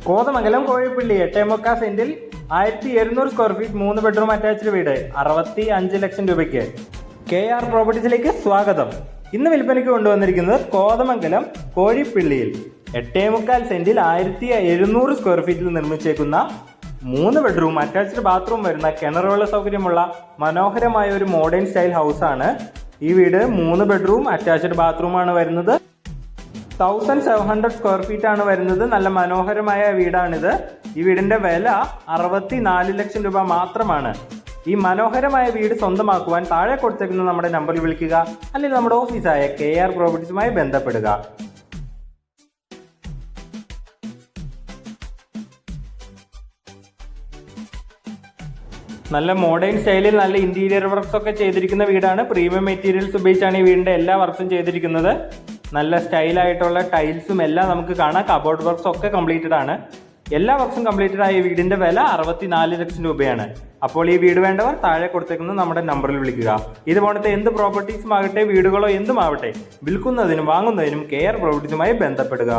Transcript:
കോതമംഗലം കോഴിപ്പള്ളി 8.25 സെന്റിൽ 1700 square feet 3 bedroom attached വീട് 65 ലക്ഷം രൂപയ്ക്ക്. KR പ്രോപ്പർട്ടീസിലേക്ക് സ്വാഗതം. ഇന്ന് വിൽപ്പനയ്ക്ക് കൊണ്ടുവന്നിരിക്കുന്നത് കോതമംഗലം കോഴിപ്പള്ളിയിൽ 8.25 സെന്റിൽ 1700 സ്ക്വയർ ഫീറ്റിൽ നിർമ്മിച്ചേക്കുന്ന 3 ബെഡ്റൂം അറ്റാച്ച്ഡ് ബാത്റൂം വരുന്ന കിണറുവെള്ള സൗകര്യമുള്ള മനോഹരമായ ഒരു മോഡേൺ സ്റ്റൈൽ ഹൗസാണ്. ഈ വീട് 3 ബെഡ്റൂം അറ്റാച്ച്ഡ് ബാത്റൂമാണ് വരുന്നത്. 1700 സ്ക്വയർ ഫീറ്റ് ആണ് വരുന്നത്. നല്ല മനോഹരമായ വീടാണിത്. ഈ വീടിന്റെ വില 64 ലക്ഷം രൂപ മാത്രമാണ്. ഈ മനോഹരമായ വീട് സ്വന്തമാക്കുവാൻ താഴെ കൊടുത്തേക്കുന്ന നമ്മുടെ നമ്പറിൽ വിളിക്കുക, അല്ലെങ്കിൽ നമ്മുടെ ഓഫീസായ KR പ്രോപ്പർട്ടീസുമായി ബന്ധപ്പെടുക. നല്ല മോഡേൺ സ്റ്റൈലിൽ നല്ല ഇന്റീരിയർ വർക്ക്സ് ഒക്കെ ചെയ്തിരിക്കുന്ന വീടാണ്. പ്രീമിയം മെറ്റീരിയൽസ് ഉപയോഗിച്ചാണ് ഈ വീടിന്റെ എല്ലാ വർക്ക്സും ചെയ്തിരിക്കുന്നത്. നല്ല സ്റ്റൈലായിട്ടുള്ള ടൈൽസും എല്ലാം നമുക്ക് കാണാം. കബോർഡ് വർക്ക്സ് ഒക്കെ കംപ്ലീറ്റഡ് ആണ്. എല്ലാ വർക്ക്സും കംപ്ലീറ്റഡ് ആയ വീടിന്റെ വില 64 ലക്ഷം രൂപയാണ്. അപ്പോൾ ഈ വീട് വേണ്ടവർ താഴെ കൊടുത്തേക്കുന്ന നമ്മുടെ നമ്പറിൽ വിളിക്കുക. ഇതുപോലത്തെ എന്ത് പ്രോപ്പർട്ടീസും ആകട്ടെ, വീടുകളോ എന്തുമാവട്ടെ, വിൽക്കുന്നതിനും വാങ്ങുന്നതിനും KR പ്രോപ്പർട്ടീസുമായി ബന്ധപ്പെടുക.